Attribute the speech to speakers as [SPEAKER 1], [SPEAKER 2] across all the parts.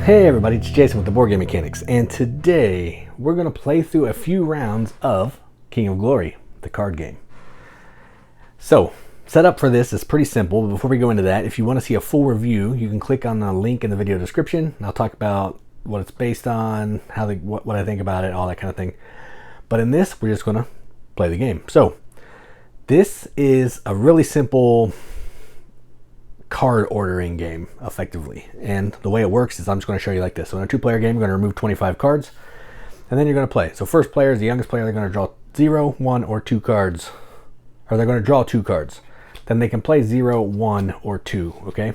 [SPEAKER 1] Hey everybody, it's Jason with the Board Game Mechanics, and today we're going to play through a few rounds of King of Glory, the card game. So, setup for this is pretty simple, but before we go into that, if you want to see a full review, you can click on the link in the video description, and I'll talk about what it's based on, what I think about it, all that kind of thing. But in this, we're just going to play the game. So, this is a really simple card ordering game, effectively. And the way it works is I'm just going to show you like this. So in a two-player game, you're going to remove 25 cards, and then you're going to play. So first player is the youngest player. They're going to draw 0, 1, or 2 cards. Or they're going to draw 2 cards. Then they can play 0, 1, or 2, okay?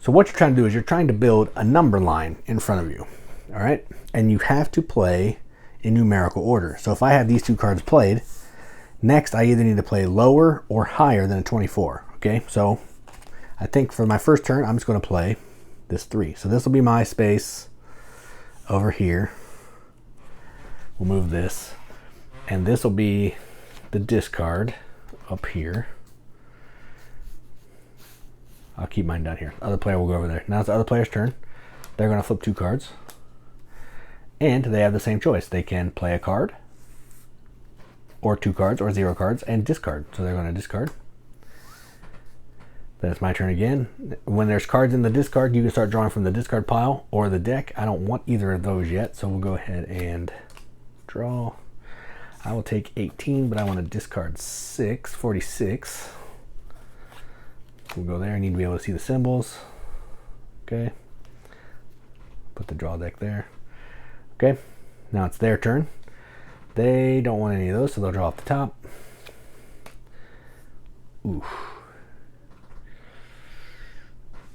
[SPEAKER 1] So what you're trying to do is you're trying to build a number line in front of you, all right? And you have to play in numerical order. So if I have these 2 cards played, next I either need to play lower or higher than a 24, okay? So I think for my first turn, I'm just going to play this 3. So this will be my space over here. We'll move this. And this will be the discard up here. I'll keep mine down here. Other player will go over there. Now it's the other player's turn. They're going to flip 2 cards. And they have the same choice. They can play a card, or 2 cards, or 0 cards, and discard. So they're going to discard. Then it's my turn again. When there's cards in the discard, you can start drawing from the discard pile or the deck. I don't want either of those yet, so we'll go ahead and draw. I will take 18, but I want to discard 46. We'll go there. I need to be able to see the symbols. Okay. Put the draw deck there. Okay. Now it's their turn. They don't want any of those, so they'll draw off the top. Ooh.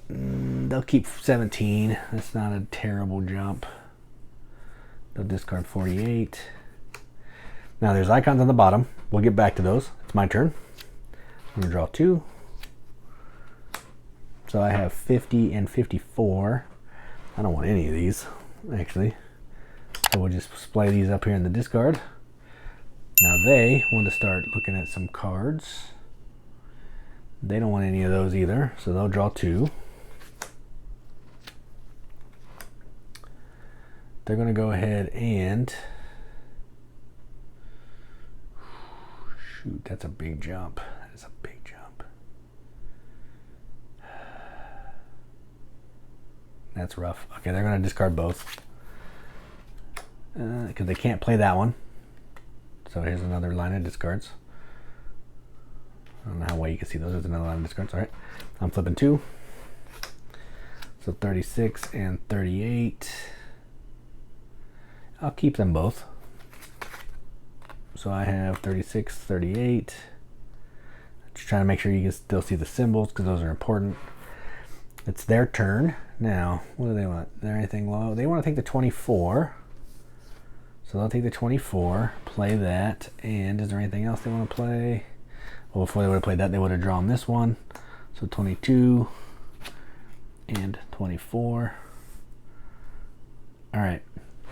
[SPEAKER 1] They'll keep 17. That's not a terrible jump. They'll discard 48. Now there's icons on the bottom. We'll get back to those. It's my turn. I'm going to draw 2. So I have 50 and 54. I don't want any of these, actually. So we'll just display these up here in the discard. Now they want to start looking at some cards. They don't want any of those either, so they'll draw 2. They're going to go ahead and shoot, that's a big jump. That is a big jump. That's rough. Okay, they're going to discard both because they can't play that one. So here's another line of discards. I don't know how well you can see those. There's another line of discards. All right, I'm flipping 2. So 36 and 38. I'll keep them both. So I have 36, 38. Just trying to make sure you can still see the symbols because those are important. It's their turn. Now, what do they want? Is there anything low? They want to take the 24. So they'll take the 24, play that. And is there anything else they want to play? Well, before they would have played that, they would have drawn this one. So 22 and 24. All right.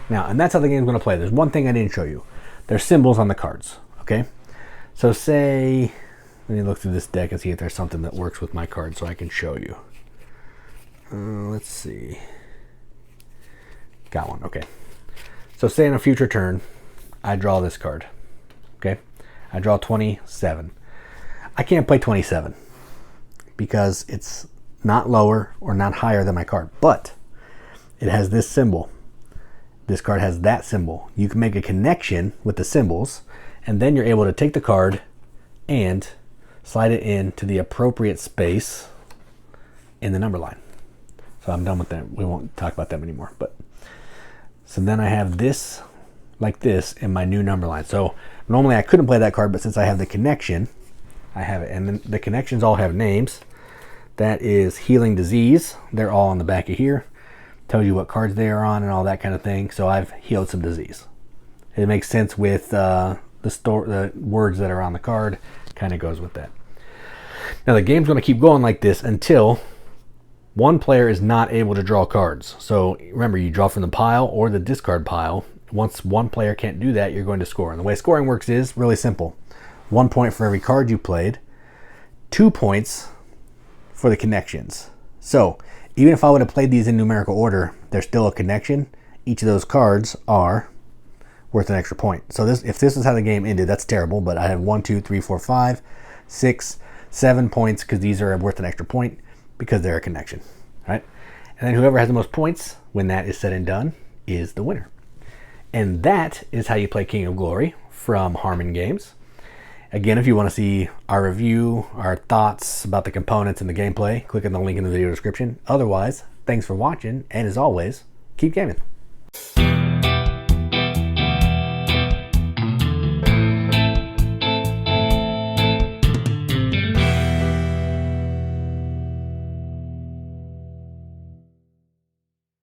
[SPEAKER 1] Now, and that's how the game's going to play. There's one thing I didn't show you. There's symbols on the cards, okay? So say, let me look through this deck and see if there's something that works with my card so I can show you. Let's see. Got one, okay. So say in a future turn, I draw this card, okay? I draw 27. I can't play 27 because it's not lower or not higher than my card, but it has this symbol. This card has that symbol. You can make a connection with the symbols, and then you're able to take the card and slide it into the appropriate space in the number line. So I'm done with that. We won't talk about them anymore. But so then I have this like this in my new number line. So normally I couldn't play that card, but since I have the connection, I have it. And then the connections all have names. That is Healing Disease. They're all on the back of here. Tells you what cards they are on and all that kind of thing. So I've healed some disease. It makes sense with the words that are on the card. Kind of goes with that. Now the game's going to keep going like this until one player is not able to draw cards. So remember, you draw from the pile or the discard pile. Once one player can't do that, you're going to score. And the way scoring works is really simple. 1 point for every card you played. 2 points for the connections. So Even if I would have played these in numerical order, there's still a connection. Each of those cards are worth an extra point. So if this is how the game ended, that's terrible, but I have 1, 2, 3, 4, 5, 6, 7 points because these are worth an extra point because they're a connection, right? And then whoever has the most points when that is said and done is the winner. And that is how you play King of Glory from Harmon Games. Again, if you want to see our review, our thoughts about the components and the gameplay, click on the link in the video description. Otherwise, thanks for watching, and as always, keep gaming.